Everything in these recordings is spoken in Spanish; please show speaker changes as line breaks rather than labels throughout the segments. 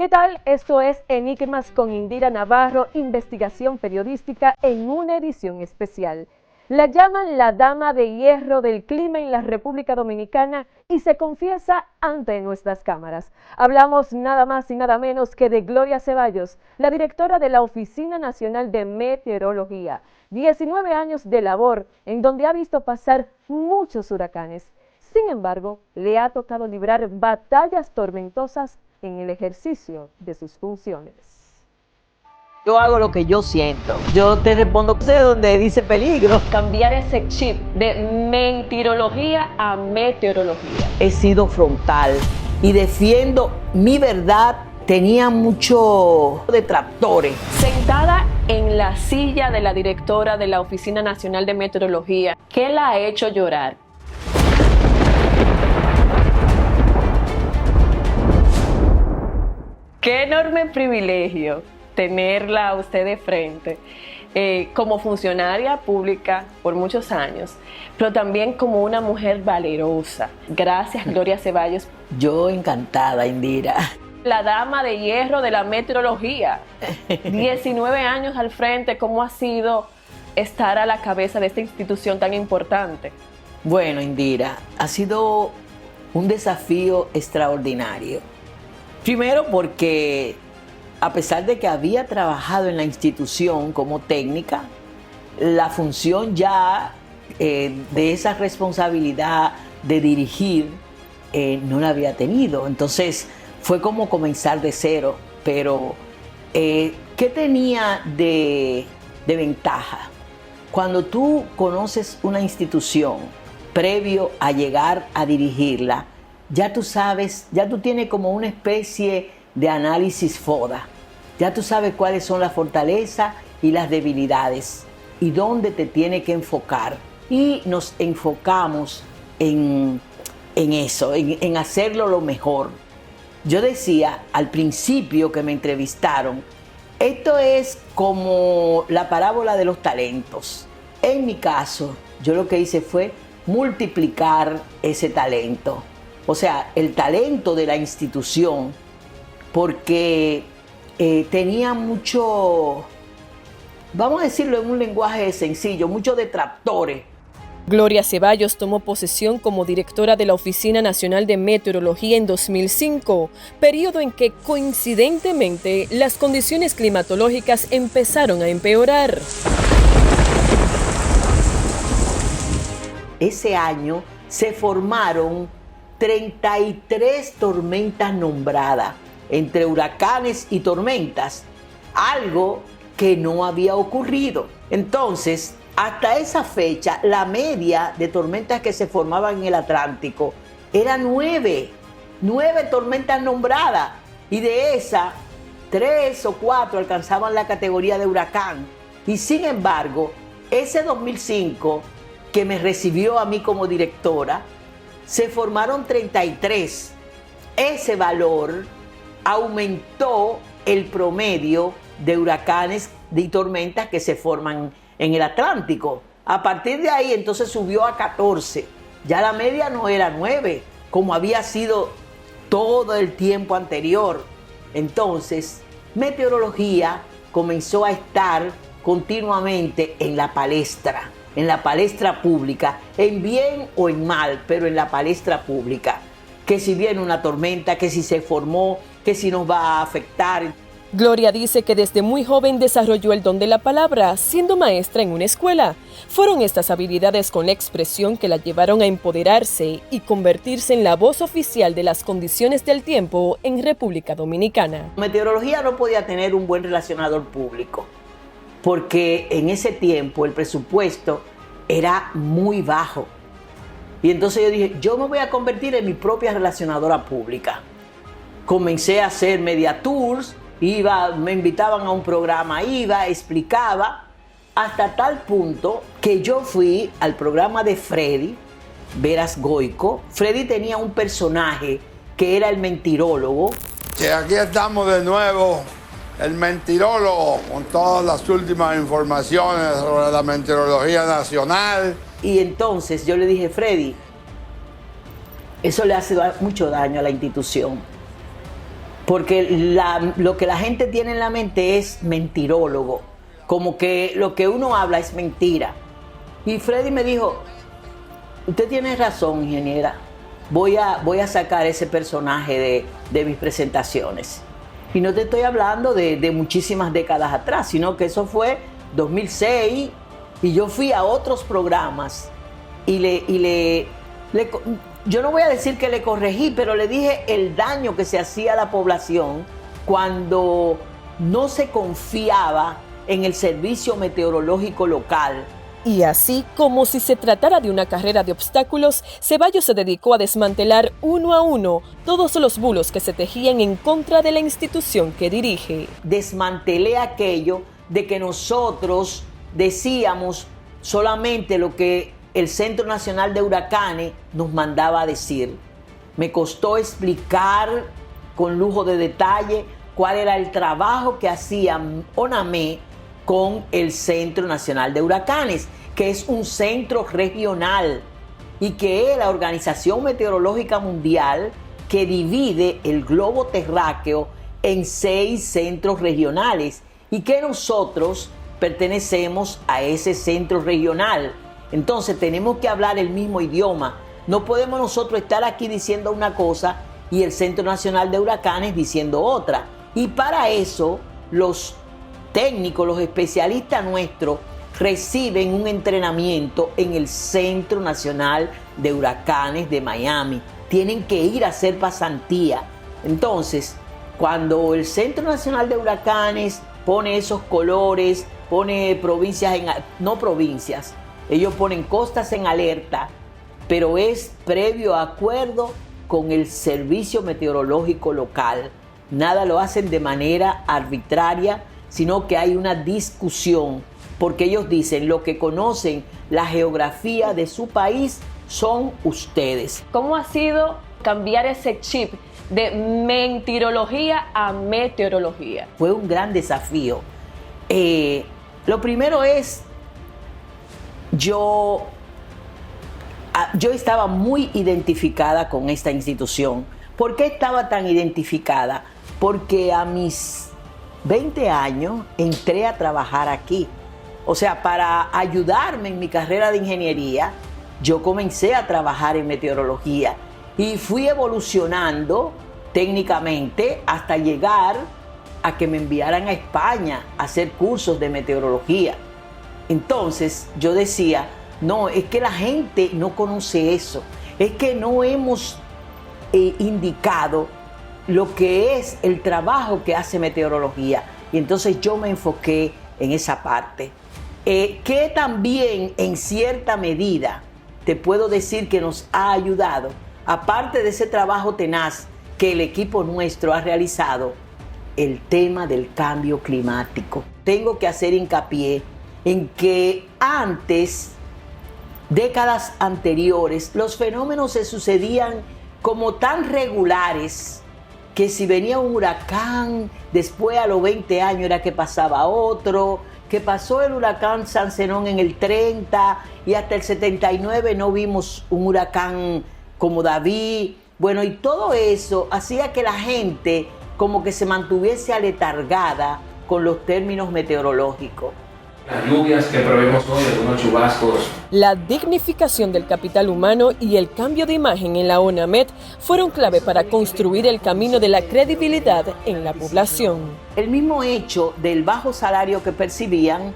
¿Qué tal? Esto es Enigmas con Indira Navarro, investigación periodística en una edición especial. La llaman la dama de hierro del clima en la República Dominicana y se confiesa ante nuestras cámaras. Hablamos nada más y nada menos que de Gloria Ceballos, la directora de la Oficina Nacional de Meteorología. 19 años de labor en donde ha visto pasar muchos huracanes. Sin embargo, le ha tocado librar batallas tormentosas en el ejercicio de sus funciones.
Yo hago lo que yo siento. Yo te respondo de donde dice peligro.
Cambiar ese chip de mentirología a meteorología.
He sido frontal y defiendo mi verdad. Tenía muchos detractores.
Sentada en la silla de la directora de la Oficina Nacional de Meteorología, ¿qué la ha hecho llorar? Qué enorme privilegio tenerla a usted de frente como funcionaria pública por muchos años, pero también como una mujer valerosa. Gracias, Gloria Ceballos.
Yo encantada, Indira.
La dama de hierro de la meteorología. 19 años al frente, ¿cómo ha sido estar a la cabeza de esta institución tan importante?
Bueno, Indira, ha sido un desafío extraordinario. Primero porque a pesar de que había trabajado en la institución como técnica, la función ya de esa responsabilidad de dirigir no la había tenido. Entonces fue como comenzar de cero. Pero ¿qué tenía de ventaja? Cuando tú conoces una institución previo a llegar a dirigirla, ya tú sabes, ya tú tienes como una especie de análisis FODA. Ya tú sabes cuáles son las fortalezas y las debilidades y dónde te tiene que enfocar. Y nos enfocamos en eso, en hacerlo lo mejor. Yo decía al principio que me entrevistaron, esto es como la parábola de los talentos. En mi caso, yo lo que hice fue multiplicar ese talento. O sea, el talento de la institución, porque tenía mucho, vamos a decirlo en un lenguaje sencillo, muchos detractores.
Gloria Ceballos tomó posesión como directora de la Oficina Nacional de Meteorología en 2005, periodo en que coincidentemente las condiciones climatológicas empezaron a empeorar.
Ese año se formaron 33 tormentas nombradas, entre huracanes y tormentas, algo que no había ocurrido. Entonces, hasta esa fecha, la media de tormentas que se formaban en el Atlántico era 9 tormentas nombradas, y de esas, 3 o 4 alcanzaban la categoría de huracán. Y sin embargo, ese 2005, que me recibió a mí como directora, se formaron 33. Ese valor aumentó el promedio de huracanes y tormentas que se forman en el Atlántico. A partir de ahí entonces subió a 14. Ya la media no era 9, como había sido todo el tiempo anterior. Entonces, meteorología comenzó a estar continuamente en la palestra pública, en bien o en mal, pero en la palestra pública. Que si viene una tormenta, que si se formó, que si nos va a afectar.
Gloria dice que desde muy joven desarrolló el don de la palabra, siendo maestra en una escuela. Fueron estas habilidades con la expresión que la llevaron a empoderarse y convertirse en la voz oficial de las condiciones del tiempo en República Dominicana.
Meteorología no podía tener un buen relacionador público, porque en ese tiempo el presupuesto era muy bajo. Y entonces yo dije, yo me voy a convertir en mi propia relacionadora pública. Comencé a hacer media tours, me invitaban a un programa, explicaba, hasta tal punto que yo fui al programa de Freddy Veras Goico. Freddy tenía un personaje que era el mentirólogo.
Que aquí estamos de nuevo, el mentirólogo, con todas las últimas informaciones sobre la meteorología nacional.
Y entonces yo le dije, Freddy, eso le hace mucho daño a la institución. porque lo que la gente tiene en la mente es mentirólogo, como que lo que uno habla es mentira. Y Freddy me dijo, usted tiene razón, ingeniera, voy a sacar ese personaje de mis presentaciones. Y no te estoy hablando de muchísimas décadas atrás, sino que eso fue 2006 y yo fui a otros programas y yo no voy a decir que le corregí, pero le dije el daño que se hacía a la población cuando no se confiaba en el servicio meteorológico local.
Y así, como si se tratara de una carrera de obstáculos, Ceballos se dedicó a desmantelar uno a uno todos los bulos que se tejían en contra de la institución que dirige.
Desmantelé aquello de que nosotros decíamos solamente lo que el Centro Nacional de Huracanes nos mandaba a decir. Me costó explicar con lujo de detalle cuál era el trabajo que hacía ONAME con el Centro Nacional de Huracanes, que es un centro regional y que es la Organización Meteorológica Mundial que divide el globo terráqueo en 6 centros regionales y que nosotros pertenecemos a ese centro regional. Entonces tenemos que hablar el mismo idioma. No podemos nosotros estar aquí diciendo una cosa y el Centro Nacional de Huracanes diciendo otra. Y para eso los técnicos, los especialistas nuestros reciben un entrenamiento en el Centro Nacional de Huracanes de Miami. Tienen que ir a hacer pasantía. Entonces, cuando el Centro Nacional de Huracanes pone esos colores, pone provincias no provincias, ellos ponen costas en alerta, pero es previo acuerdo con el servicio meteorológico local. Nada lo hacen de manera arbitraria, sino que hay una discusión, porque ellos dicen lo que conocen la geografía de su país son ustedes.
¿Cómo ha sido cambiar ese chip de mentirología a meteorología?
Fue un gran desafío. Lo primero es, yo estaba muy identificada con esta institución. ¿Por qué estaba tan identificada? Porque a mis 20 años entré a trabajar aquí. O sea, para ayudarme en mi carrera de ingeniería, yo comencé a trabajar en meteorología y fui evolucionando técnicamente hasta llegar a que me enviaran a España a hacer cursos de meteorología. Entonces yo decía, no, es que la gente no conoce eso, es que no hemos indicado lo que es el trabajo que hace meteorología. Y entonces yo me enfoqué en esa parte. Que también en cierta medida te puedo decir que nos ha ayudado, aparte de ese trabajo tenaz que el equipo nuestro ha realizado, el tema del cambio climático. Tengo que hacer hincapié en que antes, décadas anteriores, los fenómenos se sucedían como tan regulares que si venía un huracán, después a los 20 años era que pasaba otro, que pasó el huracán San Zenón en el 30 y hasta el 79 no vimos un huracán como David. Bueno, y todo eso hacía que la gente como que se mantuviese aletargada con los términos meteorológicos.
Las lluvias que prevemos hoy, algunos chubascos.
La dignificación del capital humano y el cambio de imagen en la ONAMED fueron clave para construir el camino de la credibilidad en la población.
El mismo hecho del bajo salario que percibían,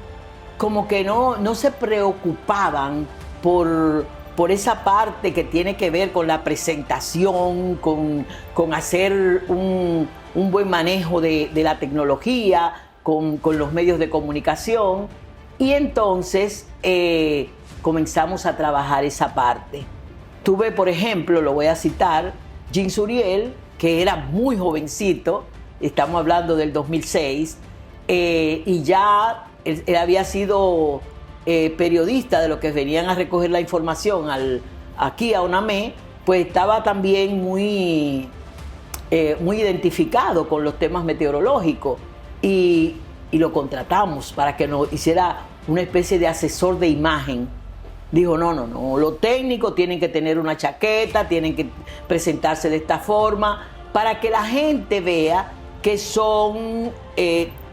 como que no se preocupaban por esa parte que tiene que ver con la presentación, con hacer un buen manejo de la tecnología, con los medios de comunicación, y entonces comenzamos a trabajar esa parte. Tuve, por ejemplo, lo voy a citar, Jean Suriel, que era muy jovencito, estamos hablando del 2006, y ya él había sido periodista de los que venían a recoger la información aquí a ONAME, pues estaba también muy identificado con los temas meteorológicos. Y lo contratamos para que nos hiciera una especie de asesor de imagen. Dijo, no, los técnicos tienen que tener una chaqueta, tienen que presentarse de esta forma, para que la gente vea que son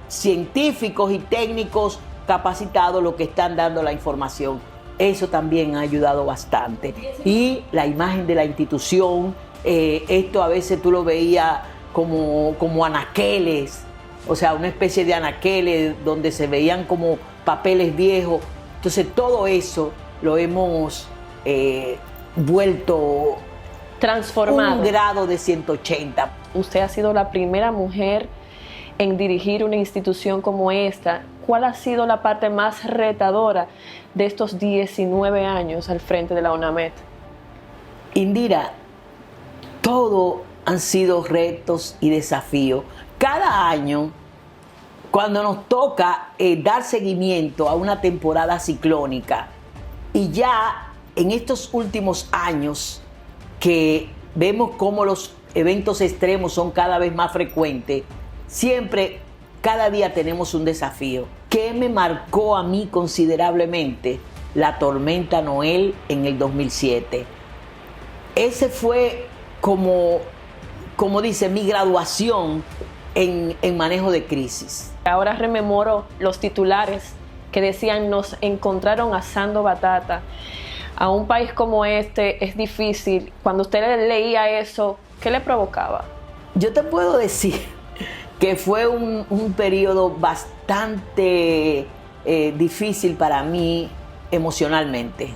científicos y técnicos capacitados los que están dando la información. Eso también ha ayudado bastante. Y la imagen de la institución, esto a veces tú lo veías como anaqueles, o sea, una especie de anaqueles donde se veían como papeles viejos. Entonces todo eso lo hemos vuelto
transformado.
Un grado de 180.
Usted ha sido la primera mujer en dirigir una institución como esta. ¿Cuál ha sido la parte más retadora de estos 19 años al frente de la UNAMED?
Indira, todo han sido retos y desafíos. Cada año, cuando nos toca dar seguimiento a una temporada ciclónica, y ya en estos últimos años que vemos cómo los eventos extremos son cada vez más frecuentes, siempre, cada día tenemos un desafío. ¿Qué me marcó a mí considerablemente? La tormenta Noel en el 2007. Ese fue como dice, mi graduación en manejo de crisis.
Ahora rememoro los titulares que decían: nos encontraron asando batata. A un país como este es difícil. Cuando usted leía eso, ¿qué le provocaba?
Yo te puedo decir que fue un periodo bastante difícil para mí emocionalmente.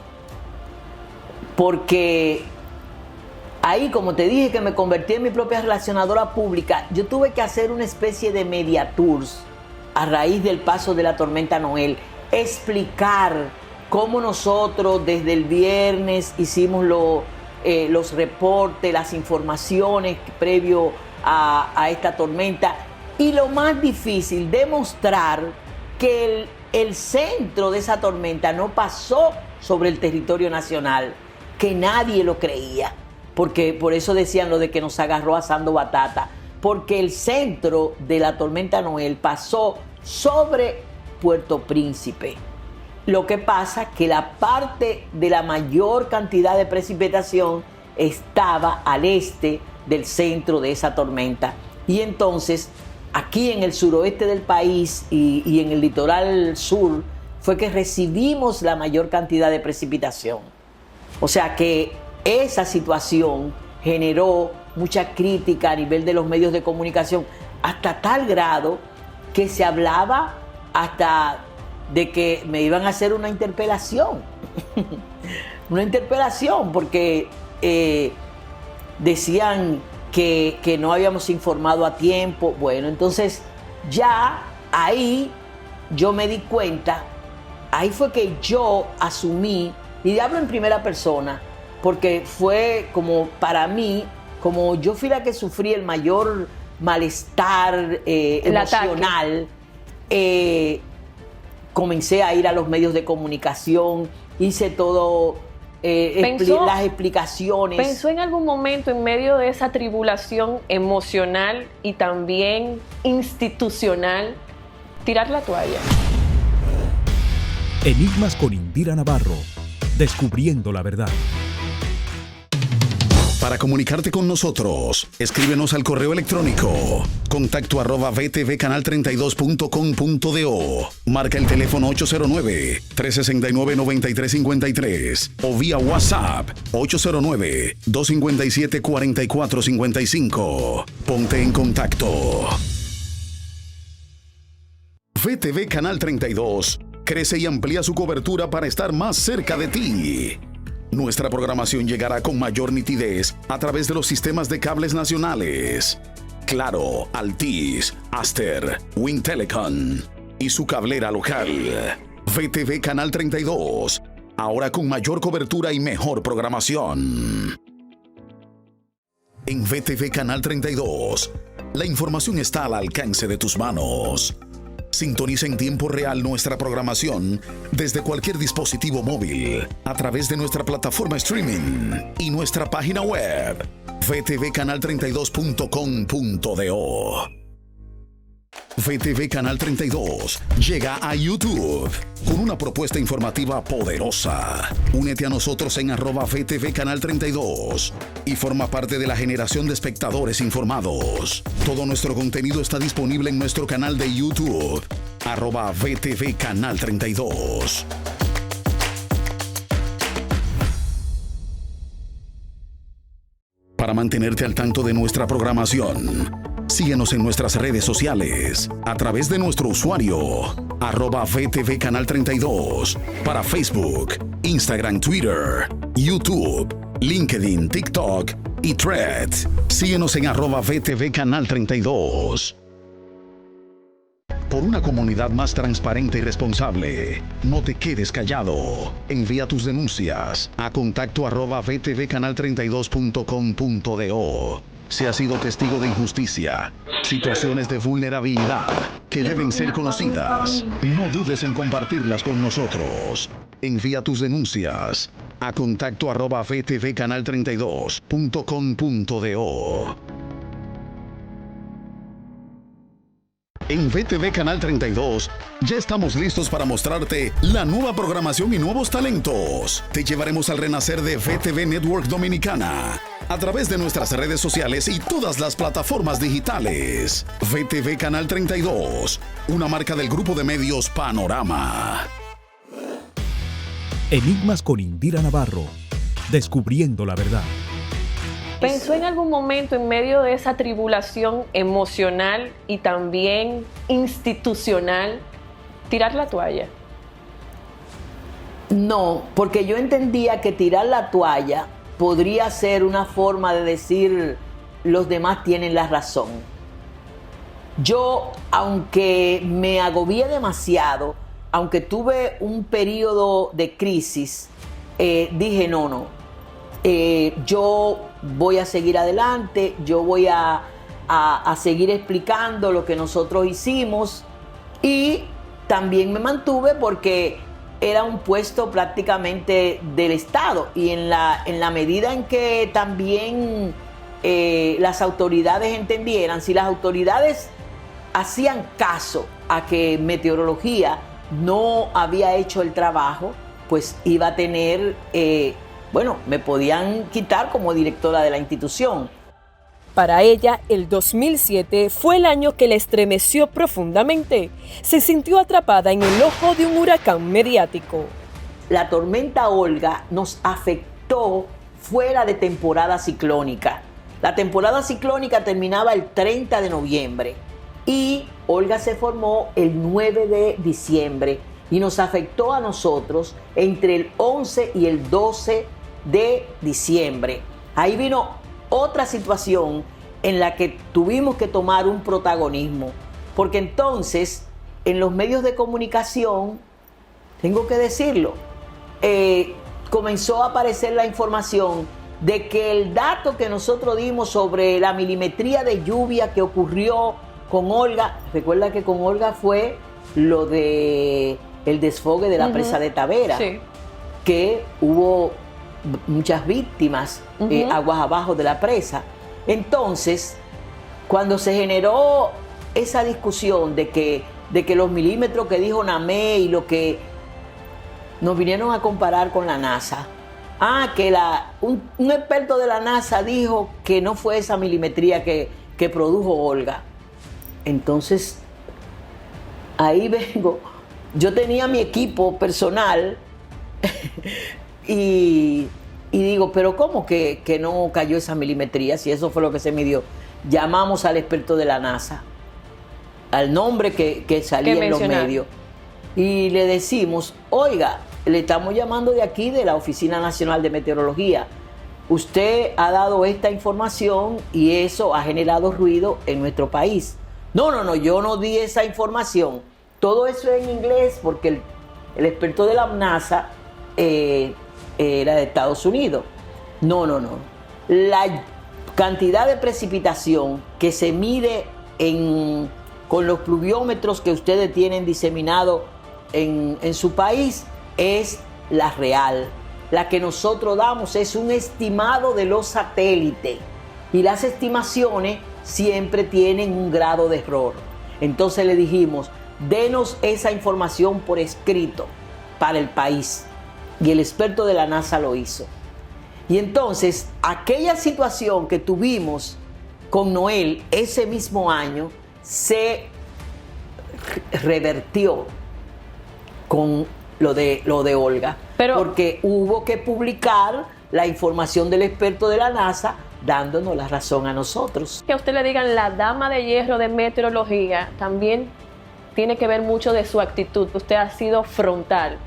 Porque ahí, como te dije, que me convertí en mi propia relacionadora pública, yo tuve que hacer una especie de media tours a raíz del paso de la tormenta Noel, explicar cómo nosotros desde el viernes hicimos los reportes, las informaciones previo a esta tormenta, y lo más difícil, demostrar que el centro de esa tormenta no pasó sobre el territorio nacional, que nadie lo creía. Porque por eso decían lo de que nos agarró asando batata, porque el centro de la tormenta Noel pasó sobre Puerto Príncipe. Lo que pasa que la parte de la mayor cantidad de precipitación estaba al este del centro de esa tormenta. Y entonces, aquí en el suroeste del país y en el litoral sur, fue que recibimos la mayor cantidad de precipitación. O sea que esa situación generó mucha crítica a nivel de los medios de comunicación, hasta tal grado que se hablaba hasta de que me iban a hacer una interpelación. Una interpelación, porque decían que no habíamos informado a tiempo. Bueno, entonces ya ahí yo me di cuenta, ahí fue que yo asumí, y hablo en primera persona, porque fue como para mí, como yo fui la que sufrí el mayor malestar emocional, comencé a ir a los medios de comunicación, hice todo, las explicaciones.
¿Pensó en algún momento, en medio de esa tribulación emocional y también institucional, tirar la toalla?
Enigmas con Indira Navarro, descubriendo la verdad.
Para comunicarte con nosotros, escríbenos al correo electrónico contacto@vtvcanal32.com.do. Marca el teléfono 809-369-9353 o vía WhatsApp 809-257-4455. Ponte en contacto. VTV Canal 32 crece y amplía su cobertura para estar más cerca de ti. Nuestra programación llegará con mayor nitidez a través de los sistemas de cables nacionales. Claro, Altiz, Aster, Wind Telecom y su cablera local. VTV Canal 32, ahora con mayor cobertura y mejor programación. En VTV Canal 32, la información está al alcance de tus manos. Sintoniza en tiempo real nuestra programación desde cualquier dispositivo móvil a través de nuestra plataforma streaming y nuestra página web vtvcanal32.com.do. VTV Canal 32 llega a YouTube con una propuesta informativa poderosa. Únete a nosotros en @VTV Canal 32 y forma parte de la generación de espectadores informados. Todo nuestro contenido está disponible en nuestro canal de YouTube, @VTV Canal 32. Para mantenerte al tanto de nuestra programación, síguenos en nuestras redes sociales a través de nuestro usuario @VTV Canal 32 para Facebook, Instagram, Twitter, YouTube, LinkedIn, TikTok y Threads. Síguenos en @VTV Canal 32. Por una comunidad más transparente y responsable, no te quedes callado. Envía tus denuncias a contacto @vtvcanal32.com.do. Si has sido testigo de injusticia, situaciones de vulnerabilidad que deben ser conocidas, no dudes en compartirlas con nosotros. Envía tus denuncias a contacto @vtvcanal32.com.do. En VTV Canal 32 ya estamos listos para mostrarte la nueva programación y nuevos talentos. Te llevaremos al renacer de VTV Network Dominicana a través de nuestras redes sociales y todas las plataformas digitales. VTV Canal 32, una marca del grupo de medios Panorama.
Enigmas con Indira Navarro, descubriendo la verdad.
¿Pensó en algún momento, en medio de esa tribulación emocional y también institucional, tirar la toalla?
No, porque yo entendía que tirar la toalla podría ser una forma de decir los demás tienen la razón. Yo, aunque me agobié demasiado, aunque tuve un periodo de crisis, dije no, yo voy a seguir adelante, yo voy a seguir explicando lo que nosotros hicimos, y también me mantuve porque era un puesto prácticamente del Estado, y en la medida en que también las autoridades entendieran, si las autoridades hacían caso a que meteorología no había hecho el trabajo, pues iba a tener, me podían quitar como directora de la institución.
Para ella, el 2007 fue el año que la estremeció profundamente. Se sintió atrapada en el ojo de un huracán mediático.
La tormenta Olga nos afectó fuera de temporada ciclónica. La temporada ciclónica terminaba el 30 de noviembre y Olga se formó el 9 de diciembre y nos afectó a nosotros entre el 11 y el 12 de diciembre. Ahí vino otra situación en la que tuvimos que tomar un protagonismo, porque entonces en los medios de comunicación, tengo que decirlo, comenzó a aparecer la información de que el dato que nosotros dimos sobre la milimetría de lluvia que ocurrió con Olga, recuerda que con Olga fue lo de el desfogue de la presa de Tavera, sí, que hubo muchas víctimas aguas abajo de la presa. Entonces, cuando se generó esa discusión de que los milímetros que dijo Namé y lo que nos vinieron a comparar con la NASA, que un experto de la NASA dijo que no fue esa milimetría que produjo Olga. Entonces, ahí vengo. Yo tenía mi equipo personal y digo, pero ¿cómo que no cayó esa milimetría? Si eso fue lo que se midió. Llamamos al experto de la NASA, al nombre que salía en los medios, y le decimos, oiga, le estamos llamando de aquí, de la Oficina Nacional de Meteorología. Usted ha dado esta información y eso ha generado ruido en nuestro país. No, yo no di esa información. Todo eso en inglés porque el experto de la NASA era de Estados Unidos. No. La cantidad de precipitación que se mide con los pluviómetros que ustedes tienen diseminados en su país es la real. La que nosotros damos es un estimado de los satélites y las estimaciones siempre tienen un grado de error. Entonces le dijimos, denos esa información por escrito para el país. Y el experto de la NASA lo hizo. Y entonces, aquella situación que tuvimos con Noel ese mismo año se revertió con lo de Olga. Porque hubo que publicar la información del experto de la NASA dándonos la razón a nosotros.
Que a usted le digan la dama de hierro de meteorología también tiene que ver mucho de su actitud. Usted ha sido frontal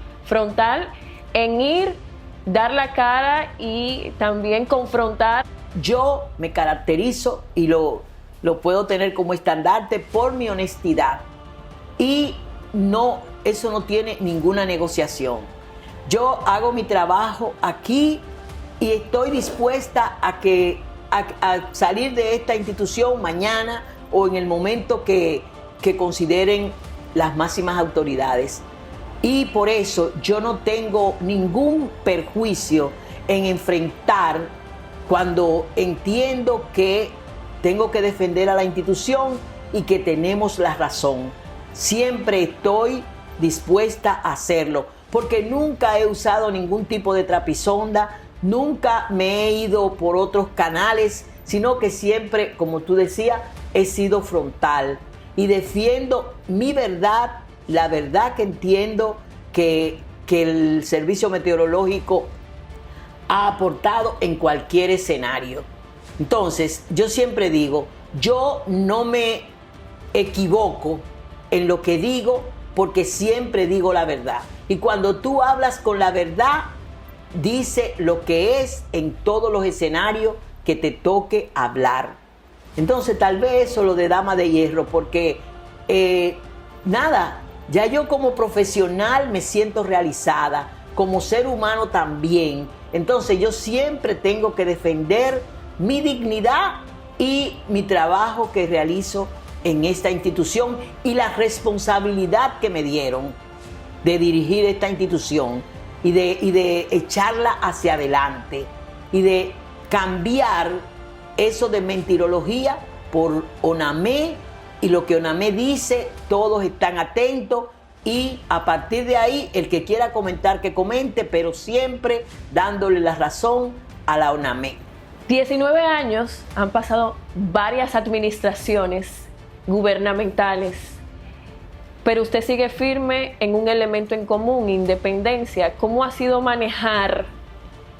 en ir, dar la cara y también confrontar.
Yo me caracterizo y lo puedo tener como estandarte por mi honestidad. Y eso no tiene ninguna negociación. Yo hago mi trabajo aquí y estoy dispuesta a salir de esta institución mañana o en el momento que consideren las máximas autoridades. Y por eso yo no tengo ningún perjuicio en enfrentar cuando entiendo que tengo que defender a la institución y que tenemos la razón. Siempre estoy dispuesta a hacerlo, porque nunca he usado ningún tipo de trapisonda, nunca me he ido por otros canales, sino que siempre, como tú decías, he sido frontal y defiendo mi verdad, la verdad que entiendo que el servicio meteorológico ha aportado en cualquier escenario. Entonces, yo siempre digo, yo no me equivoco en lo que digo porque siempre digo la verdad. Y cuando tú hablas con la verdad, dice lo que es en todos los escenarios que te toque hablar. Entonces, tal vez eso lo de dama de hierro, porque ya yo como profesional me siento realizada, como ser humano también. Entonces yo siempre tengo que defender mi dignidad y mi trabajo que realizo en esta institución y la responsabilidad que me dieron de dirigir esta institución y de echarla hacia adelante y de cambiar eso de mentirología por ONAME, y lo que ONAME dice, todos están atentos y a partir de ahí el que quiera comentar que comente, pero siempre dándole la razón a la ONAME.
19 años, han pasado varias administraciones gubernamentales, pero usted sigue firme en un elemento en común, independencia. ¿Cómo ha sido manejar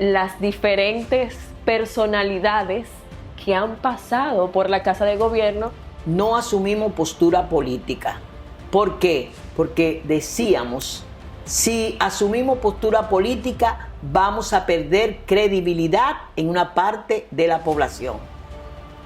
las diferentes personalidades que han pasado por la Casa de Gobierno?
No asumimos postura política. ¿Por qué? Porque decíamos, si asumimos postura política, vamos a perder credibilidad en una parte de la población.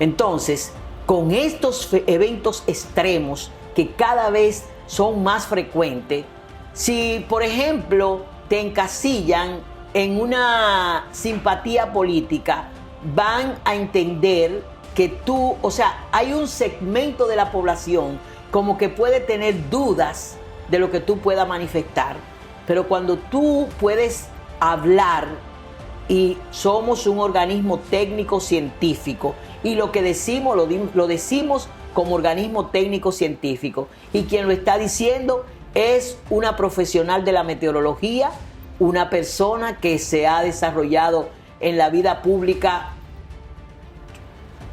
Entonces, con estos eventos extremos que cada vez son más frecuentes, si, por ejemplo, te encasillan en una simpatía política, van a entender que tú, o sea, hay un segmento de la población como que puede tener dudas de lo que tú puedas manifestar. Pero cuando tú puedes hablar, y somos un organismo técnico científico, y lo que decimos lo decimos como organismo técnico científico, y quien lo está diciendo es una profesional de la meteorología, una persona que se ha desarrollado en la vida pública,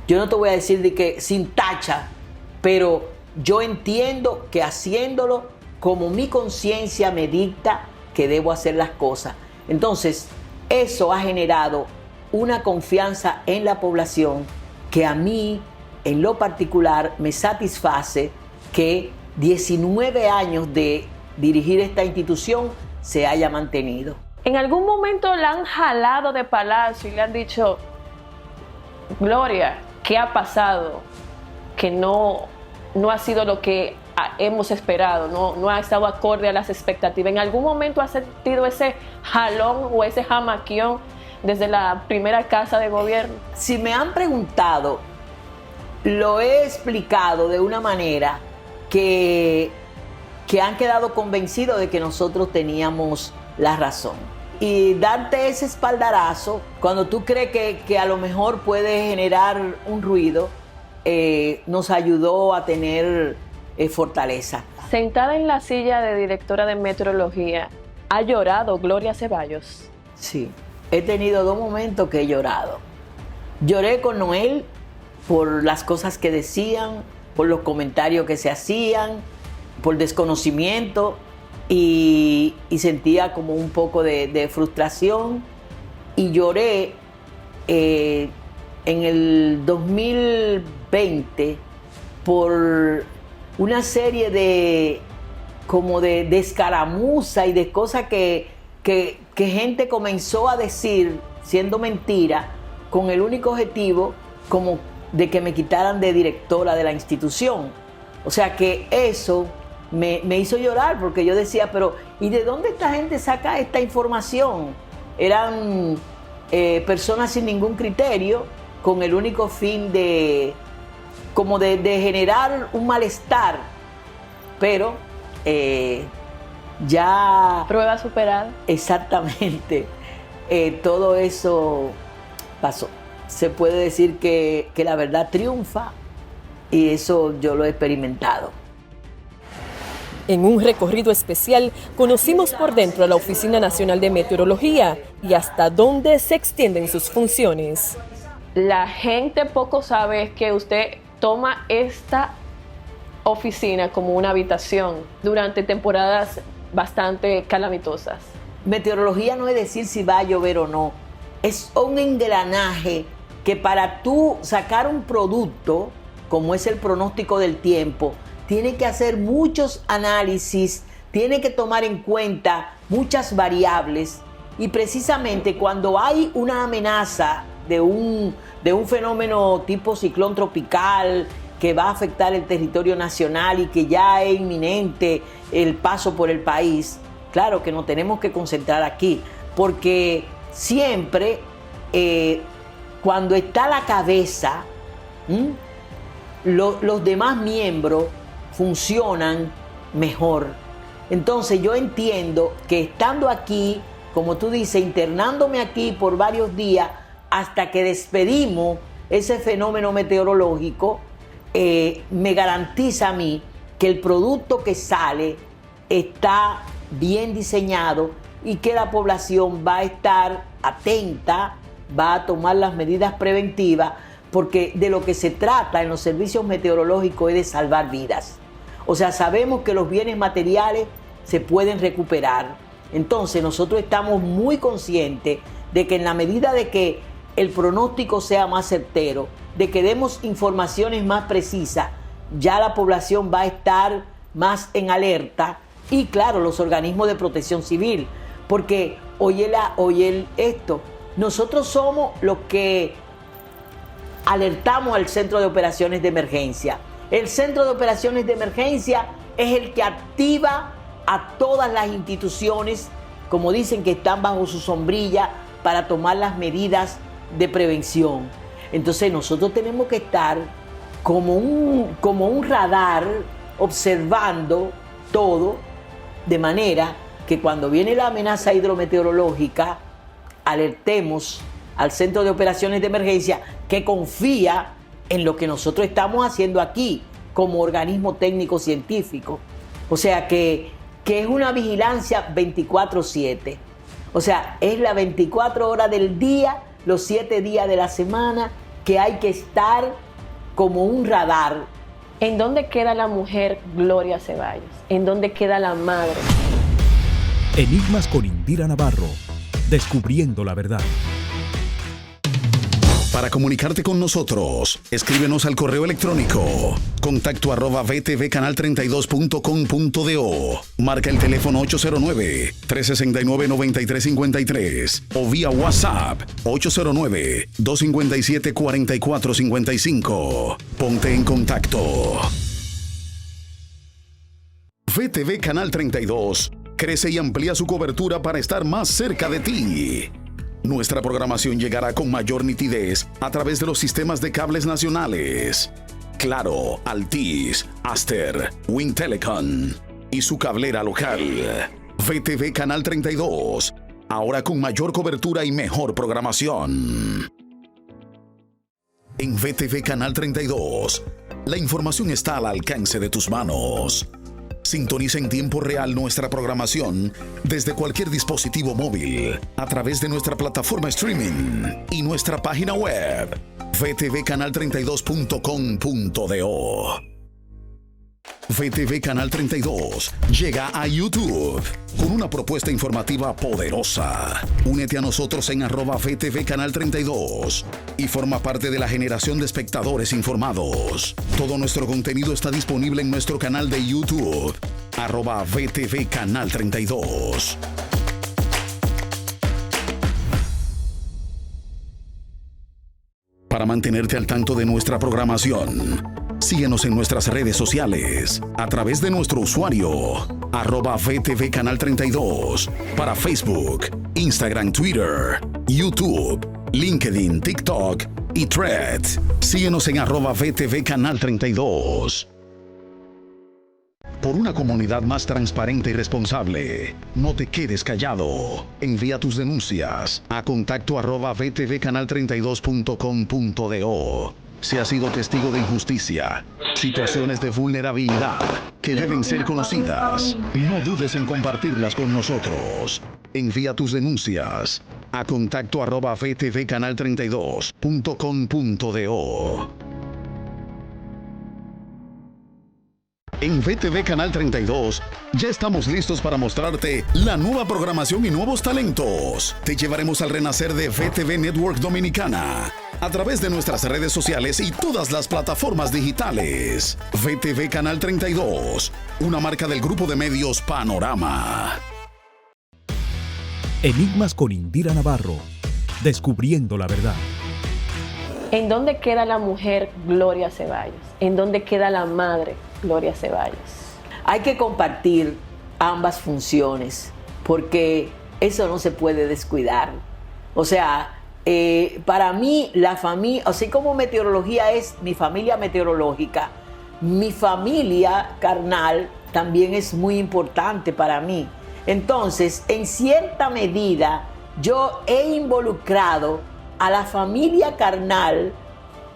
yo no te voy a decir de que sin tacha, pero yo entiendo que haciéndolo como mi conciencia me dicta que debo hacer las cosas. Entonces, eso ha generado una confianza en la población que a mí, en lo particular, me satisface que 19 años de dirigir esta institución se haya mantenido.
¿En algún momento la han jalado de palacio y le han dicho, Gloria, ¿qué ha pasado? Que no ha sido lo que hemos esperado, no ha estado acorde a las expectativas. ¿En algún momento ha sentido ese jalón o ese jamaquión desde la primera Casa de Gobierno?
Si me han preguntado, lo he explicado de una manera que han quedado convencidos de que nosotros teníamos la razón. Y darte ese espaldarazo cuando tú crees que a lo mejor puede generar un ruido, nos ayudó a tener fortaleza.
Sentada en la silla de directora de meteorología, ¿ha llorado Gloria Ceballos?
Sí, he tenido 2 momentos que he llorado. Lloré con Noel por las cosas que decían, por los comentarios que se hacían, por desconocimiento y sentía como un poco de frustración. Y lloré en el 2020 por una serie de escaramuza y de cosas que gente comenzó a decir siendo mentira, con el único objetivo como de que me quitaran de directora de la institución. O sea que eso me hizo llorar, porque yo decía, pero ¿y de dónde esta gente saca esta información? Eran personas sin ningún criterio, con el único fin de generar un malestar, pero ya...
Prueba superada.
Exactamente. Todo eso pasó. Se puede decir que la verdad triunfa, y eso yo lo he experimentado.
En un recorrido especial, conocimos por dentro a la Oficina Nacional de Meteorología y hasta dónde se extienden sus funciones.
La gente poco sabe que usted toma esta oficina como una habitación durante temporadas bastante calamitosas.
Meteorología no es decir si va a llover o no. Es un engranaje que para tú sacar un producto, como es el pronóstico del tiempo, tiene que hacer muchos análisis, tiene que tomar en cuenta muchas variables, y precisamente cuando hay una amenaza de un fenómeno tipo ciclón tropical que va a afectar el territorio nacional y que ya es inminente el paso por el país, claro que nos tenemos que concentrar aquí, porque siempre cuando está la cabeza, los demás miembros funcionan mejor. Entonces yo entiendo que estando aquí, como tú dices, internándome aquí por varios días hasta que despedimos ese fenómeno meteorológico, me garantiza a mí que el producto que sale está bien diseñado y que la población va a estar atenta, va a tomar las medidas preventivas, porque de lo que se trata en los servicios meteorológicos es de salvar vidas. O sea, sabemos que los bienes materiales se pueden recuperar. Entonces nosotros estamos muy conscientes de que en la medida de que el pronóstico sea más certero, de que demos informaciones más precisas, ya la población va a estar más en alerta, y claro, los organismos de protección civil, porque esto, nosotros somos los que alertamos al Centro de Operaciones de Emergencia. El Centro de Operaciones de Emergencia es el que activa a todas las instituciones, como dicen, que están bajo su sombrilla para tomar las medidas de prevención. Entonces nosotros tenemos que estar como un radar observando todo, de manera que cuando viene la amenaza hidrometeorológica alertemos al Centro de Operaciones de Emergencia, que confía en lo que nosotros estamos haciendo aquí como organismo técnico científico. O sea que es una vigilancia 24/7. O sea, es las 24 horas del día, los 7 días de la semana, que hay que estar como un radar.
¿En dónde queda la mujer Gloria Ceballos? ¿En dónde queda la madre?
Enigmas con Indira Navarro. Descubriendo la verdad.
Para comunicarte con nosotros, escríbenos al correo electrónico contacto@vtvcanal32.com.do. Marca el teléfono 809-369-9353 o vía WhatsApp 809-257-4455. Ponte en contacto. VTV Canal 32 crece y amplía su cobertura para estar más cerca de ti. Nuestra programación llegará con mayor nitidez a través de los sistemas de cables nacionales. Claro, Altiz, Aster, Wintelecom y su cablera local. VTV Canal 32, ahora con mayor cobertura y mejor programación. En VTV Canal 32 La información está al alcance de tus manos. Sintoniza en tiempo real nuestra programación desde cualquier dispositivo móvil a través de nuestra plataforma streaming y nuestra página web vtvcanal32.com.do. VTV Canal 32 llega a YouTube con una propuesta informativa poderosa. Únete a nosotros en @VTV Canal 32 y forma parte de la generación de espectadores informados. Todo nuestro contenido está disponible en nuestro canal de YouTube, @VTV Canal 32. Para mantenerte al tanto de nuestra programación, síguenos en nuestras redes sociales a través de nuestro usuario @VTV Canal 32 para Facebook, Instagram, Twitter, YouTube, LinkedIn, TikTok y Threads. Síguenos en @VTV Canal 32. Por una comunidad más transparente y responsable, no te quedes callado. Envía tus denuncias a contacto @VTVcanal32.com.do. Si has sido testigo de injusticia, situaciones de vulnerabilidad que deben ser conocidas, no dudes en compartirlas con nosotros. Envía tus denuncias a contacto @VTVcanal32.com.do. En VTV Canal 32 ya estamos listos para mostrarte la nueva programación y nuevos talentos. Te llevaremos al renacer de VTV Network Dominicana a través de nuestras redes sociales y todas las plataformas digitales. VTV Canal 32, una marca del grupo de medios Panorama.
Enigmas con Indira Navarro, descubriendo la verdad.
¿En dónde queda la mujer Gloria Ceballos? ¿En dónde queda la madre Gloria Ceballos?
Hay que compartir ambas funciones porque eso no se puede descuidar. O sea, para mí la familia, así como meteorología es mi familia meteorológica, mi familia carnal también es muy importante para mí. Entonces, en cierta medida, yo he involucrado a la familia carnal,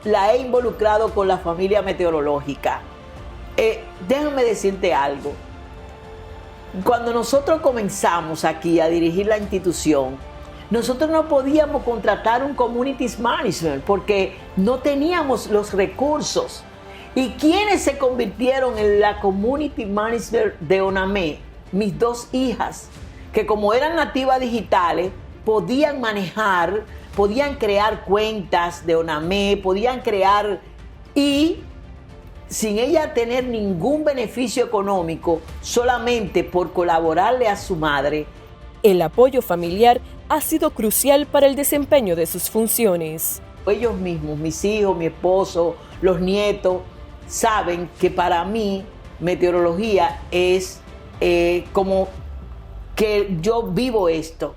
la he involucrado con la familia meteorológica. Déjame decirte algo. Cuando nosotros comenzamos aquí a dirigir la institución, nosotros no podíamos contratar un community management porque no teníamos los recursos. ¿Y quiénes se convirtieron en la community manager de ONAME? Mis dos hijas, que como eran nativas digitales, podían manejar, podían crear cuentas de ONAME, podían crear y sin ella tener ningún beneficio económico, solamente por colaborarle a su madre.
El apoyo familiar ha sido crucial para el desempeño de sus funciones.
Ellos mismos, mis hijos, mi esposo, los nietos, saben que para mí meteorología es como que yo vivo esto.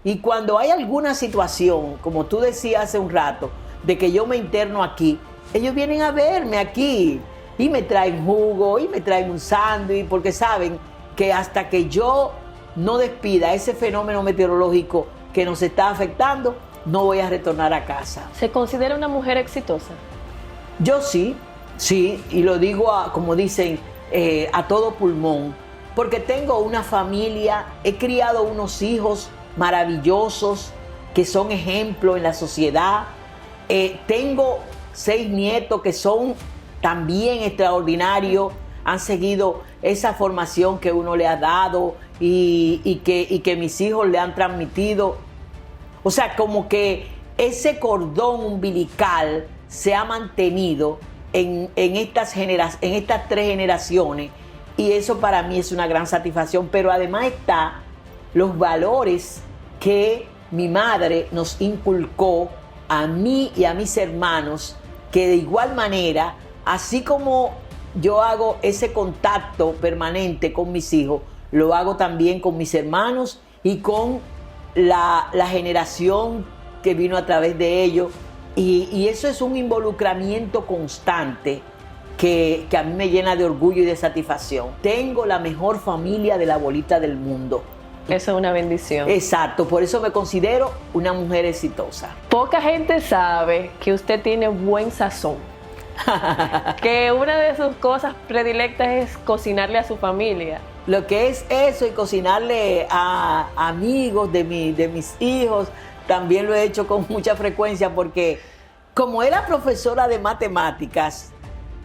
Y cuando hay alguna situación, como tú decías hace un rato, de que yo me interno aquí, ellos vienen a verme aquí y me traen jugo y me traen un sándwich porque saben que hasta que yo no despida ese fenómeno meteorológico que nos está afectando, no voy a retornar a casa.
¿Se considera una mujer exitosa?
Yo sí, y lo digo como dicen, a todo pulmón, porque tengo una familia, he criado unos hijos maravillosos que son ejemplo en la sociedad. Tengo 6 nietos que son también extraordinarios, han seguido esa formación que uno le ha dado y que mis hijos le han transmitido. O sea, como que ese cordón umbilical se ha mantenido en estas 3 generaciones y eso para mí es una gran satisfacción. Pero además está los valores que mi madre nos inculcó a mí y a mis hermanos, que de igual manera, así como yo hago ese contacto permanente con mis hijos, lo hago también con mis hermanos y con la generación que vino a través de ellos. Y eso es un involucramiento constante que a mí me llena de orgullo y de satisfacción. Tengo la mejor familia de la bolita del mundo.
Eso es una bendición.
Exacto, por eso me considero una mujer exitosa.
Poca gente sabe que usted tiene buen sazón. que una de sus cosas predilectas es cocinarle a su familia.
Lo que es eso y cocinarle a amigos de mis hijos, también lo he hecho con mucha frecuencia porque como era profesora de matemáticas,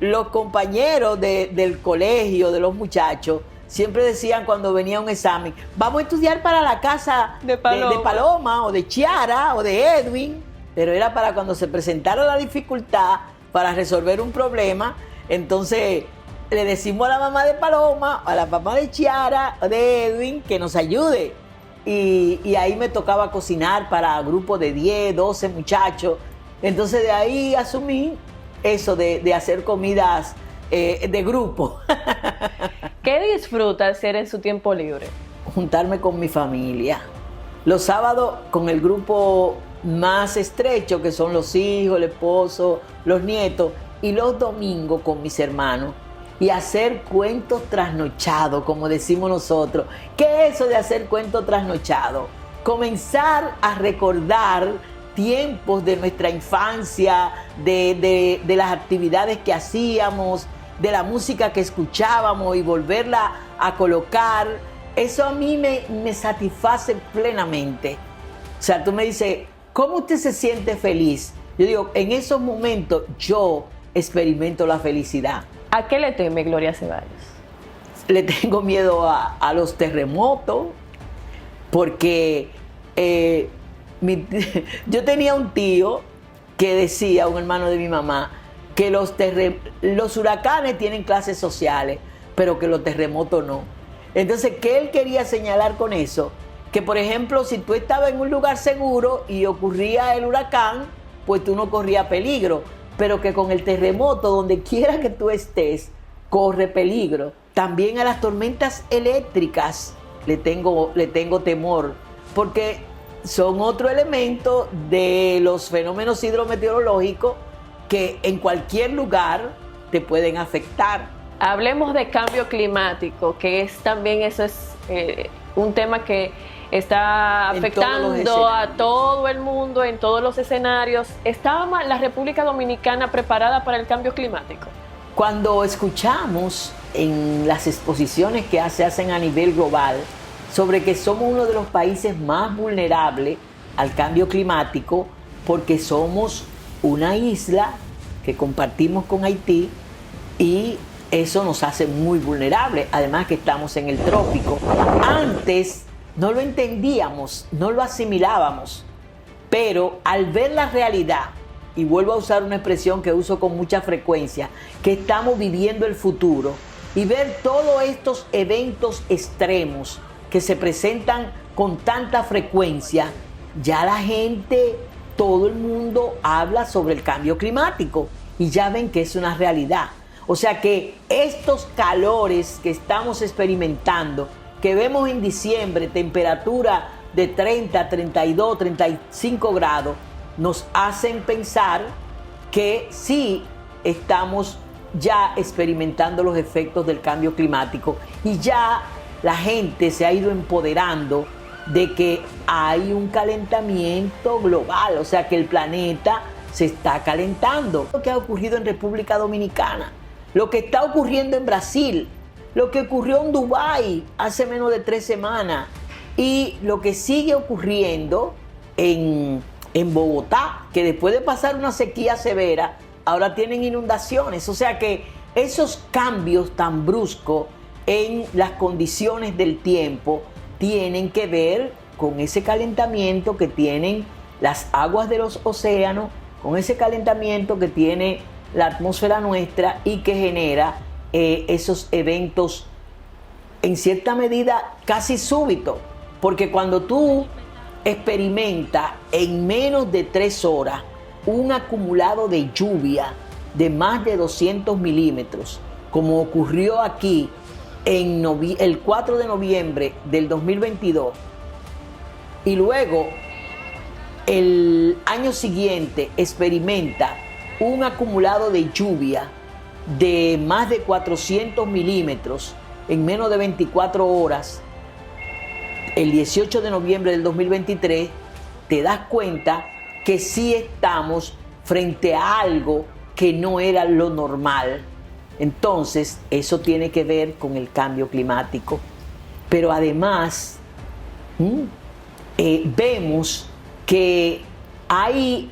los compañeros del colegio, de los muchachos, siempre decían cuando venía un examen, vamos a estudiar para la casa de Paloma o de Chiara o de Edwin, pero era para cuando se presentara la dificultad para resolver un problema, entonces le decimos a la mamá de Paloma, a la mamá de Chiara o de Edwin que nos ayude. Y ahí me tocaba cocinar para grupos de 10, 12 muchachos. Entonces de ahí asumí eso de hacer comidas de grupo.
¿Qué disfruta hacer en su tiempo libre?
Juntarme con mi familia. Los sábados con el grupo más estrecho, que son los hijos, el esposo, los nietos, y los domingos con mis hermanos. Y hacer cuentos trasnochados, como decimos nosotros. ¿Qué es eso de hacer cuentos trasnochados? Comenzar a recordar tiempos de nuestra infancia, de las actividades que hacíamos, de la música que escuchábamos y volverla a colocar. Eso a mí me satisface plenamente. O sea, tú me dices, ¿cómo usted se siente feliz? Yo digo, en esos momentos yo experimento la felicidad.
¿A qué le teme Gloria Ceballos?
Le tengo miedo a los terremotos, porque yo tenía un tío que decía, un hermano de mi mamá, que los huracanes tienen clases sociales, pero que los terremotos no. Entonces, ¿qué él quería señalar con eso? Que, por ejemplo, si tú estabas en un lugar seguro y ocurría el huracán, pues tú no corrías peligro, pero que con el terremoto, donde quiera que tú estés, corre peligro. También a las tormentas eléctricas le tengo temor, porque son otro elemento de los fenómenos hidrometeorológicos que en cualquier lugar te pueden afectar.
Hablemos de cambio climático, que es también eso es un tema que está afectando a todo el mundo en todos los escenarios. ¿Está la República Dominicana preparada para el cambio climático?
Cuando escuchamos en las exposiciones que se hacen a nivel global sobre que somos uno de los países más vulnerables al cambio climático porque somos una isla que compartimos con Haití y eso nos hace muy vulnerables, además que estamos en el trópico. Antes no lo entendíamos, no lo asimilábamos, pero al ver la realidad, y vuelvo a usar una expresión que uso con mucha frecuencia, que estamos viviendo el futuro, y ver todos estos eventos extremos que se presentan con tanta frecuencia, ya la gente, todo el mundo habla sobre el cambio climático, y ya ven que es una realidad. O sea que estos calores que estamos experimentando, que vemos en diciembre, temperatura de 30, 32, 35 grados, nos hacen pensar que sí estamos ya experimentando los efectos del cambio climático y ya la gente se ha ido empoderando de que hay un calentamiento global, o sea que el planeta se está calentando. Lo que ha ocurrido en República Dominicana, lo que está ocurriendo en Brasil, lo que ocurrió en Dubái hace menos de 3 semanas y lo que sigue ocurriendo en Bogotá, que después de pasar una sequía severa, ahora tienen inundaciones. O sea que esos cambios tan bruscos en las condiciones del tiempo tienen que ver con ese calentamiento que tienen las aguas de los océanos, con ese calentamiento que tiene la atmósfera nuestra y que genera esos eventos en cierta medida casi súbitos, porque cuando tú experimentas en menos de 3 horas un acumulado de lluvia de más de 200 milímetros, como ocurrió aquí el 4 de noviembre del 2022, y luego el año siguiente experimenta un acumulado de lluvia de más de 400 milímetros en menos de 24 horas, el 18 de noviembre del 2023, te das cuenta que sí estamos frente a algo que no era lo normal. Entonces, eso tiene que ver con el cambio climático. Pero además, vemos que hay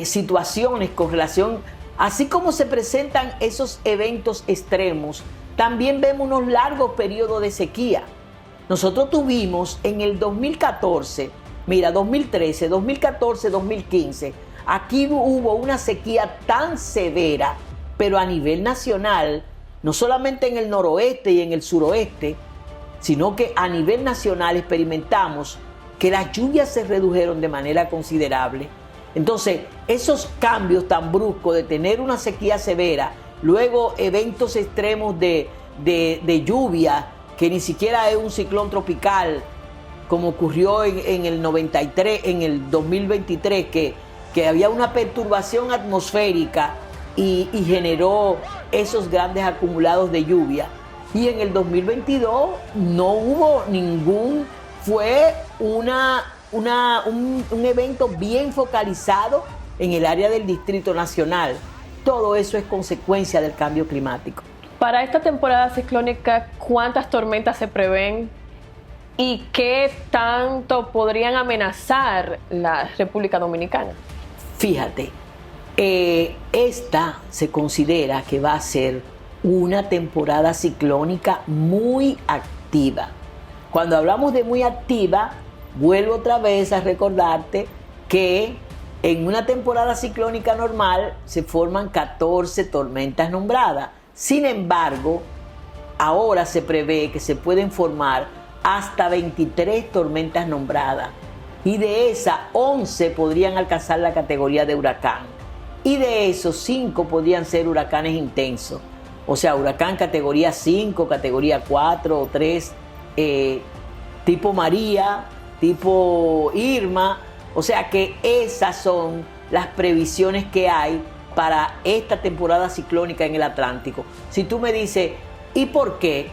situaciones con relación, así como se presentan esos eventos extremos, también vemos unos largos periodos de sequía. Nosotros tuvimos en el 2014, 2013, 2014, 2015, aquí hubo una sequía tan severa, pero a nivel nacional, no solamente en el noroeste y en el suroeste, sino que a nivel nacional experimentamos que las lluvias se redujeron de manera considerable. Entonces, esos cambios tan bruscos de tener una sequía severa, luego eventos extremos de lluvia, que ni siquiera es un ciclón tropical, como ocurrió en el 93, en el 2023, que había una perturbación atmosférica y generó esos grandes acumulados de lluvia. Y en el 2022 no hubo fue un evento bien focalizado en el área del Distrito Nacional. Todo eso es consecuencia del cambio climático.
Para esta temporada ciclónica, ¿cuántas tormentas se prevén y qué tanto podrían amenazar la República Dominicana?
Fíjate, esta se considera que va a ser una temporada ciclónica muy activa. Cuando hablamos de muy activa, vuelvo otra vez a recordarte que en una temporada ciclónica normal se forman 14 tormentas nombradas. Sin embargo, ahora se prevé que se pueden formar hasta 23 tormentas nombradas. Y de esas, 11 podrían alcanzar la categoría de huracán. Y de esos, 5 podrían ser huracanes intensos. O sea, huracán categoría 5, categoría 4 o 3, tipo María, tipo Irma. O sea que esas son las previsiones que hay para esta temporada ciclónica en el Atlántico. Si tú me dices, ¿y por qué?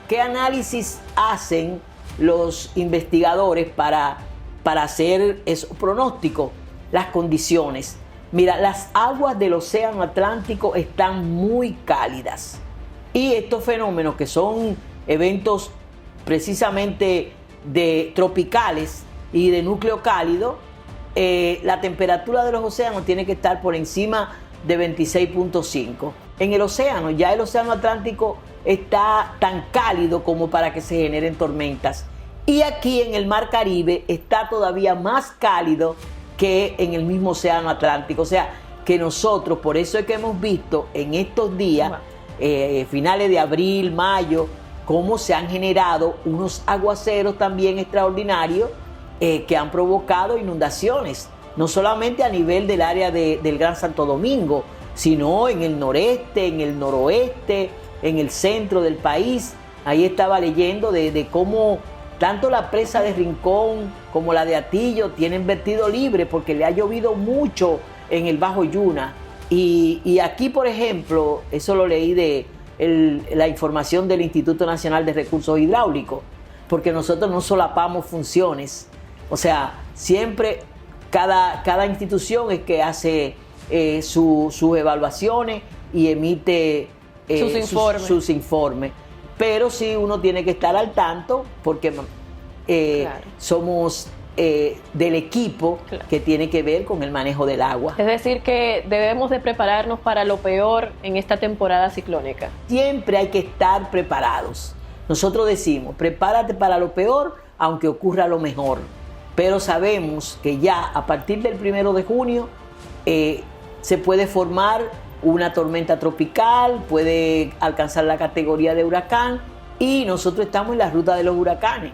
¿Qué análisis hacen los investigadores para hacer esos pronósticos? Las condiciones. Mira, las aguas del océano Atlántico están muy cálidas. Y estos fenómenos, que son eventos precisamente tropicales y de núcleo cálido, la temperatura de los océanos tiene que estar por encima de 26.5. En el océano, ya el océano Atlántico está tan cálido como para que se generen tormentas. Y aquí en el Mar Caribe está todavía más cálido que en el mismo océano Atlántico. O sea, que nosotros, por eso es que hemos visto en estos días, finales de abril, mayo, cómo se han generado unos aguaceros también extraordinarios que han provocado inundaciones, no solamente a nivel del área del Gran Santo Domingo, sino en el noreste, en el noroeste, en el centro del país. Ahí estaba leyendo de cómo tanto la presa de Rincón como la de Atillo tienen vertido libre porque le ha llovido mucho en el Bajo Yuna. Y aquí, por ejemplo, eso lo leí de la información del Instituto Nacional de Recursos Hidráulicos, porque nosotros no solapamos funciones. O sea, siempre cada institución es que hace sus evaluaciones y emite sus informes. Pero sí uno tiene que estar al tanto porque claro, somos del equipo que tiene que ver con el manejo del agua.
Es decir, que debemos de prepararnos para lo peor en esta temporada ciclónica.
Siempre hay que estar preparados. Nosotros decimos, prepárate para lo peor, aunque ocurra lo mejor. Pero sabemos que ya a partir del 1 de junio se puede formar una tormenta tropical, puede alcanzar la categoría de huracán y nosotros estamos en la ruta de los huracanes.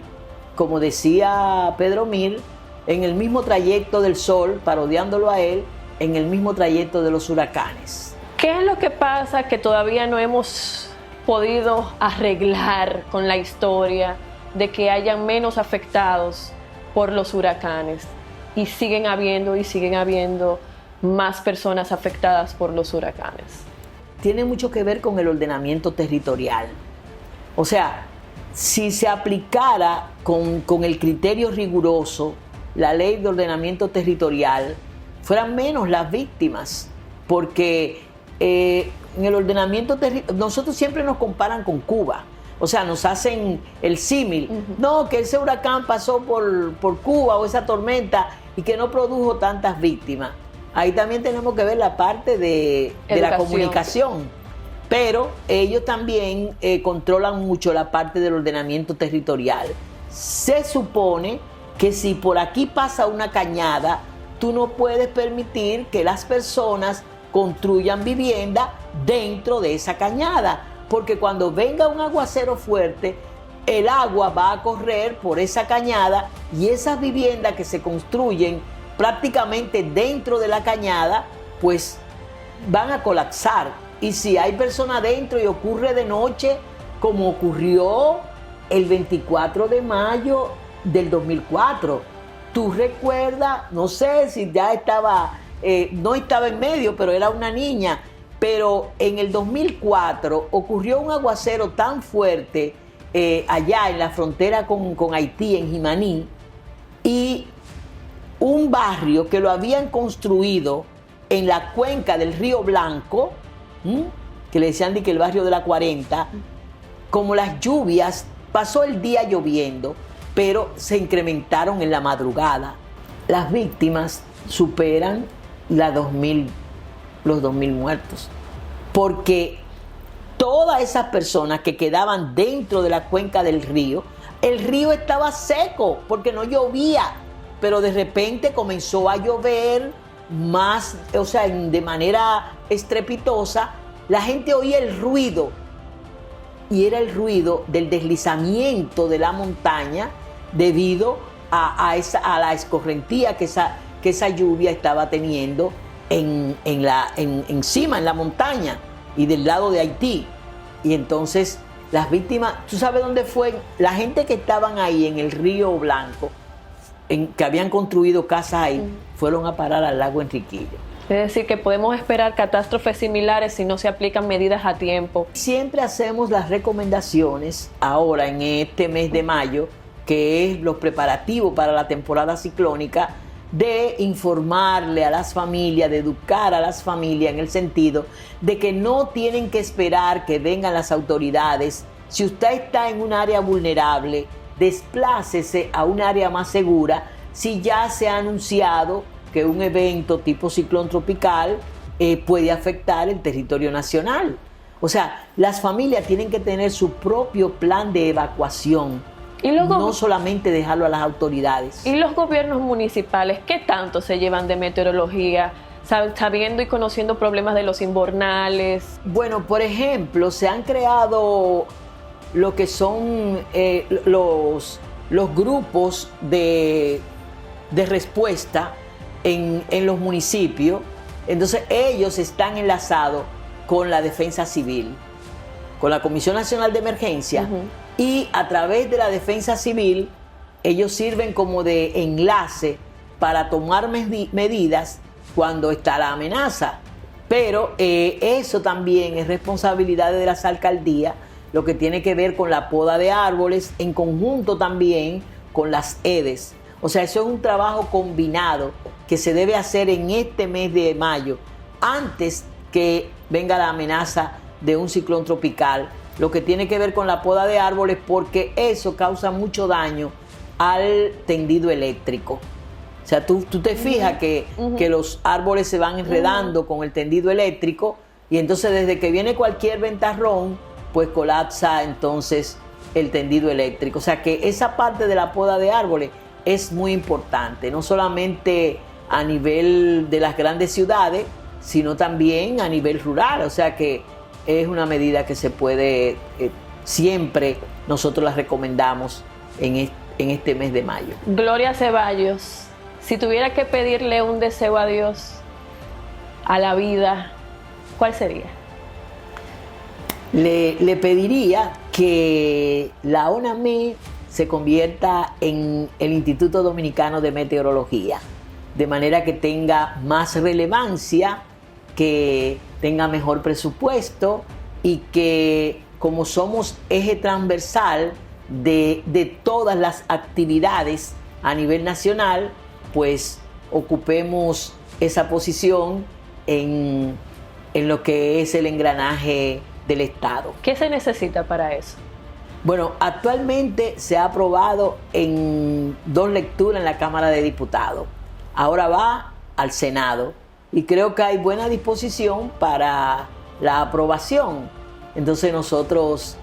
Como decía Pedro Mil, en el mismo trayecto del Sol, parodiándolo a él, en el mismo trayecto de los huracanes.
¿Qué es lo que pasa que todavía no hemos podido arreglar con la historia de que hayan menos afectados por los huracanes y siguen habiendo más personas afectadas por los huracanes?
Tiene mucho que ver con el ordenamiento territorial. O sea, si se aplicara con el criterio riguroso la ley de ordenamiento territorial, fueran menos las víctimas. porque en el ordenamiento territorial, nosotros siempre nos comparan con Cuba. O sea, nos hacen el símil. No, que ese huracán pasó por Cuba o esa tormenta y que no produjo tantas víctimas. Ahí también tenemos que ver la parte de la comunicación. Pero ellos también controlan mucho la parte del ordenamiento territorial. Se supone que si por aquí pasa una cañada, tú no puedes permitir que las personas construyan vivienda dentro de esa cañada, porque cuando venga un aguacero fuerte, el agua va a correr por esa cañada y esas viviendas que se construyen prácticamente dentro de la cañada, pues van a colapsar. Y si hay personas dentro y ocurre de noche, como ocurrió el 24 de mayo del 2004, tú recuerdas, no sé si ya estaba, no estaba en medio, pero era una niña, pero en el 2004 ocurrió un aguacero tan fuerte allá en la frontera con Haití, en Jimaní, y un barrio que lo habían construido en la cuenca del Río Blanco, que le decían que el barrio de la 40, como las lluvias, pasó el día lloviendo, pero se incrementaron en la madrugada. Las víctimas superan los 2.000 muertos, porque todas esas personas que quedaban dentro de la cuenca del río, el río estaba seco porque no llovía, pero de repente comenzó a llover más, o sea, de manera estrepitosa. La gente oía el ruido y era el ruido del deslizamiento de la montaña debido a la escorrentía que esa lluvia estaba teniendo encima en la montaña y del lado de Haití. Y entonces las víctimas, ¿tú sabes dónde fue? La gente que estaban ahí en el Río Blanco, que habían construido casas ahí, fueron a parar al lago Enriquillo.
Es decir, que podemos esperar catástrofes similares si no se aplican medidas a tiempo.
Siempre hacemos las recomendaciones ahora en este mes de mayo, que es los preparativos para la temporada ciclónica, de informarle a las familias, de educar a las familias en el sentido de que no tienen que esperar que vengan las autoridades. Si usted está en un área vulnerable, desplácese a un área más segura si ya se ha anunciado que un evento tipo ciclón tropical puede afectar el territorio nacional. O sea, las familias tienen que tener su propio plan de evacuación. Y no solamente dejarlo a las autoridades.
¿Y los gobiernos municipales qué tanto se llevan de meteorología, sabiendo y conociendo problemas de los invernales?
Bueno, por ejemplo, se han creado lo que son los grupos de respuesta en los municipios. Entonces ellos están enlazados con la Defensa Civil, con la Comisión Nacional de Emergencia, y a través de la Defensa Civil ellos sirven como de enlace para tomar medidas cuando está la amenaza. Pero eso también es responsabilidad de las alcaldías, lo que tiene que ver con la poda de árboles, en conjunto también con las EDES. O sea, eso es un trabajo combinado que se debe hacer en este mes de mayo, antes que venga la amenaza de un ciclón tropical, lo que tiene que ver con la poda de árboles, porque eso causa mucho daño al tendido eléctrico. O sea, tú te fijas que los árboles se van enredando con el tendido eléctrico, y entonces desde que viene cualquier ventarrón, pues colapsa entonces el tendido eléctrico. O sea que esa parte de la poda de árboles es muy importante, no solamente a nivel de las grandes ciudades, sino también a nivel rural. O sea que es una medida que se puede, siempre nosotros la recomendamos en este mes de mayo.
Gloria Ceballos, si tuviera que pedirle un deseo a Dios, a la vida, ¿cuál sería?
Le pediría que la ONAME se convierta en el Instituto Dominicano de Meteorología, de manera que tenga más relevancia, que tenga mejor presupuesto y que, como somos eje transversal de todas las actividades a nivel nacional, pues ocupemos esa posición en lo que es el engranaje del Estado.
¿Qué se necesita para eso?
Bueno, actualmente se ha aprobado en 2 lecturas en la Cámara de Diputados. Ahora va al Senado y creo que hay buena disposición para la aprobación. Entonces nosotros,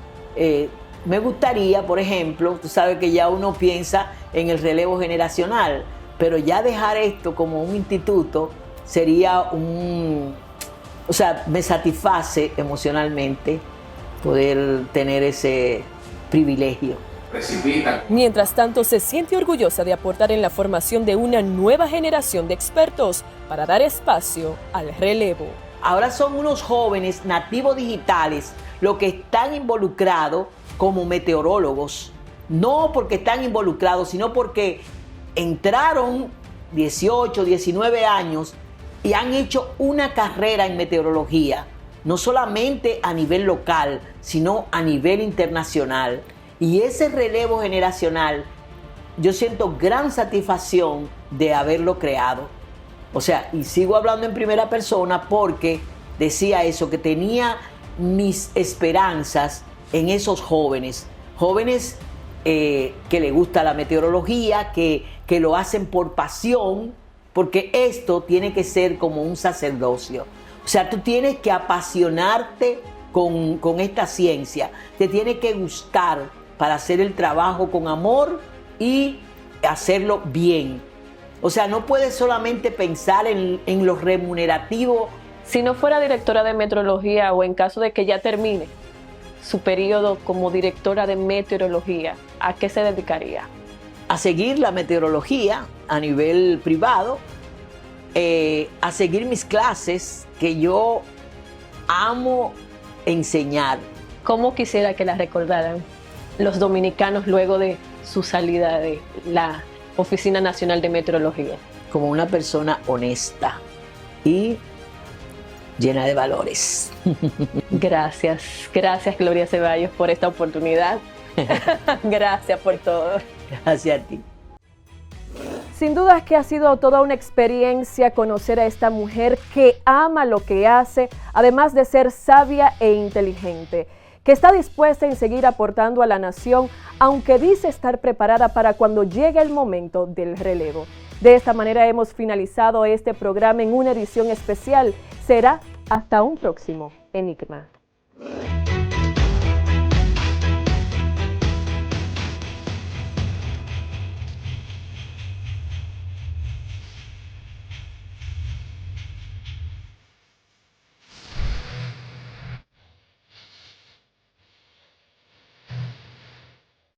me gustaría, por ejemplo, tú sabes que ya uno piensa en el relevo generacional, pero ya dejar esto como un instituto sería me satisface emocionalmente poder tener ese privilegio.
Mientras tanto, se siente orgullosa de aportar en la formación de una nueva generación de expertos para dar espacio al relevo.
Ahora son unos jóvenes nativos digitales los que están involucrados como meteorólogos. No porque están involucrados, sino porque entraron 18, 19 años y han hecho una carrera en meteorología, no solamente a nivel local, sino a nivel internacional. Y ese relevo generacional, yo siento gran satisfacción de haberlo creado. O sea, y sigo hablando en primera persona porque decía eso, que tenía mis esperanzas en esos jóvenes. Jóvenes que les gusta la meteorología, que lo hacen por pasión, porque esto tiene que ser como un sacerdocio. O sea, tú tienes que apasionarte con esta ciencia, te tiene que gustar para hacer el trabajo con amor y hacerlo bien. O sea, no puedes solamente pensar en lo remunerativo.
Si no fuera directora de meteorología o en caso de que ya termine su periodo como directora de meteorología, ¿a qué se dedicaría?
A seguir la meteorología a nivel privado, a seguir mis clases que yo amo enseñar.
¿Cómo quisiera que la recordaran los dominicanos luego de su salida de la Oficina Nacional de Meteorología?
Como una persona honesta y llena de valores.
Gracias Gloria Ceballos por esta oportunidad. Gracias por todo.
Gracias a ti.
Sin duda que ha sido toda una experiencia conocer a esta mujer que ama lo que hace, además de ser sabia e inteligente, que está dispuesta en seguir aportando a la nación, aunque dice estar preparada para cuando llegue el momento del relevo. De esta manera hemos finalizado este programa en una edición especial. Será hasta un próximo Enigma.